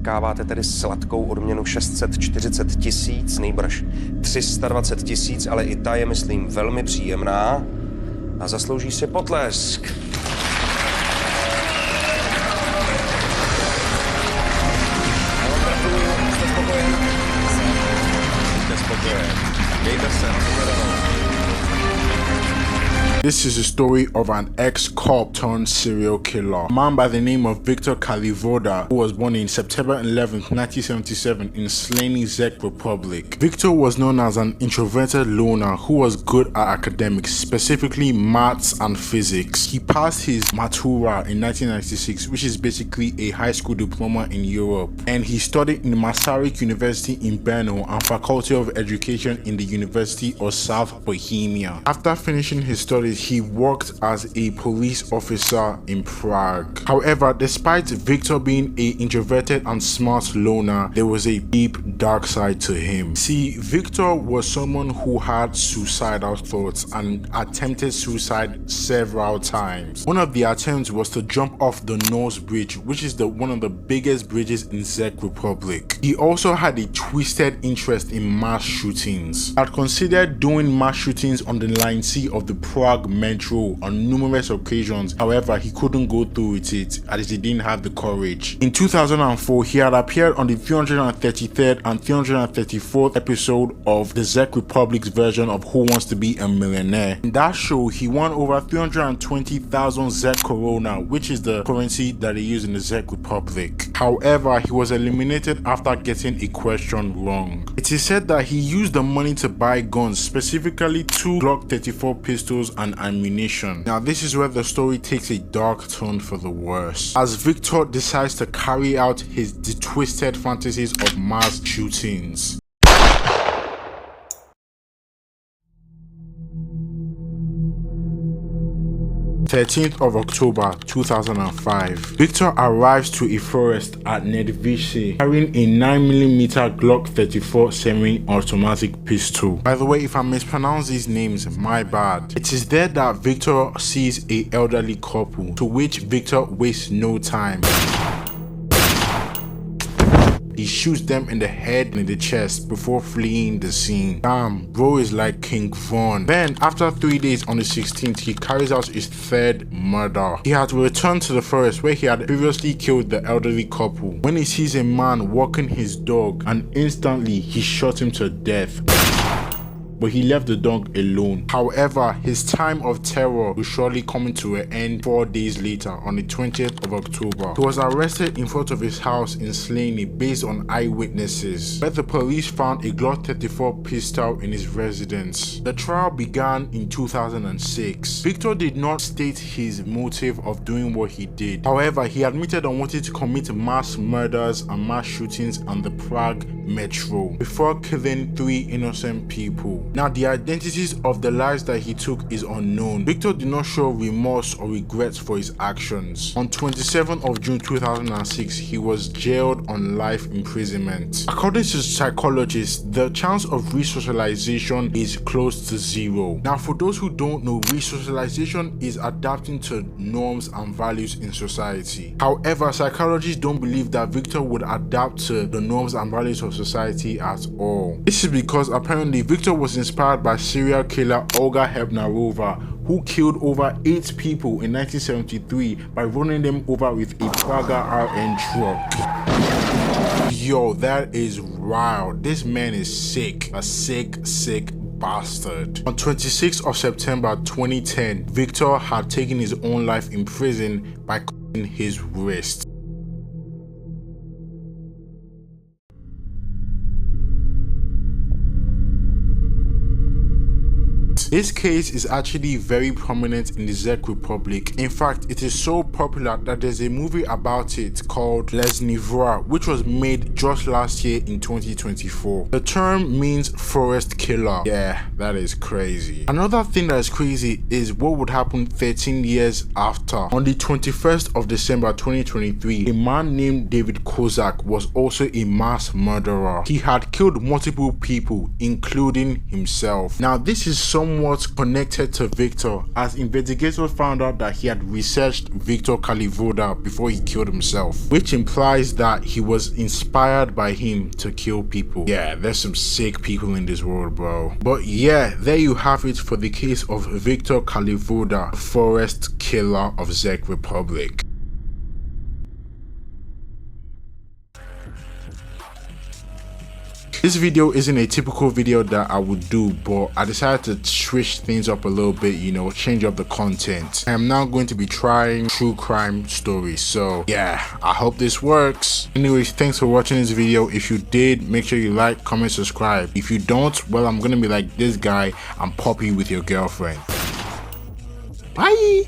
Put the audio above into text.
získáváte tedy sladkou odměnu 640 000, nejbrž 320 000, ale i ta je, myslím, velmi příjemná a zaslouží si potlesk. This is the story of an ex-cop turned serial killer. A man by the name of Viktor Kalivoda, who was born in September 11th, 1977 in Slaney, Czech Republic. Viktor was known as an introverted loner who was good at academics, specifically maths and physics. He passed his Matura in 1996, which is basically a high school diploma in Europe, and he studied in Masaryk University in Brno and Faculty of Education in the University of South Bohemia. After finishing his studies, he worked as a police officer in Prague. However, despite Viktor being an introverted and smart loner, there was a deep dark side to him. See, Viktor was someone who had suicidal thoughts and attempted suicide several times. One of the attempts was to jump off the Nose Bridge, which is one of the biggest bridges in Czech Republic. He also had a twisted interest in mass shootings. He had considered doing mass shootings on the Line C of the Prague Metro on numerous occasions. However, he couldn't go through with it as he didn't have the courage. In 2004, he had appeared on the 333rd and 334th episode of the Czech Republic's version of Who Wants to Be a Millionaire. In that show, he won over 320,000 Czech koruna, which is the currency that they use in the Czech Republic. However, he was eliminated after getting a question wrong. It is said that he used the money to buy guns, specifically 2 Glock 34 pistols and ammunition. Now, this is where the story takes a dark turn for the worse, as Viktor decides to carry out his twisted fantasies of mass shootings. 13th of October 2005, Viktor arrives to a forest at Nedvice carrying a 9mm Glock 34 semi-automatic pistol. By the way, if I mispronounce these names, my bad. It is there that Viktor sees a elderly couple, to which Viktor wastes no time. He shoots them in the head and in the chest before fleeing the scene. Damn, bro is like King Von. Then, after 3 days on the 16th, he carries out his third murder. He had returned to the forest where he had previously killed the elderly couple when he sees a man walking his dog, and instantly he shot him to death. But he left the dog alone. However, his time of terror will surely come to an end 4 days later on the 20th of October. He was arrested in front of his house in Slaney based on eyewitnesses, where the police found a Glock 34 pistol in his residence. The trial began in 2006. Viktor did not state his motive of doing what he did. However, he admitted on wanting to commit mass murders and mass shootings on the Prague Metro before killing 3 innocent people. Now, the identities of the lives that he took is unknown. Viktor did not show remorse or regrets for his actions. On 27th of June 2006, he was jailed on life imprisonment. According to psychologists, the chance of resocialization is close to 0. Now, for those who don't know, resocialization is adapting to norms and values in society. However, psychologists don't believe that Viktor would adapt to the norms and values of society at all. This is because apparently Viktor was inspired by serial killer Olga Hebnarova, who killed over 8 people in 1973 by running them over with a Praga RN truck. Yo, that is wild. This man is sick. A sick bastard. On 26th of September 2010, Viktor had taken his own life in prison by cutting his wrist. This case is actually very prominent in the Czech Republic. In fact, it is so popular that there's a movie about it called Les Niveaux, which was made just last year in 2024. The term means forest killer. Yeah, that is crazy. Another thing that is crazy is what would happen 13 years after. On the 21st of December 2023, a man named David Kozak was also a mass murderer. He had killed multiple people, including himself. Now, this is somewhat connected to Viktor, as investigators found out that he had researched Viktor Viktor Kalivoda before he killed himself, which implies that he was inspired by him to kill people. Yeah, there's some sick people in this world, bro. But yeah, there you have it for the case of Viktor Kalivoda, the Forrest killer of Czech Republic. This video isn't a typical video that I would do, but I decided to switch things up a little bit, you know, change up the content. I am now going to be trying true crime stories, so yeah, I hope this works. Anyways, thanks for watching this video. If you did, make sure you like, comment, subscribe. If you don't, well, I'm gonna be like this guy and pop you with your girlfriend. Bye.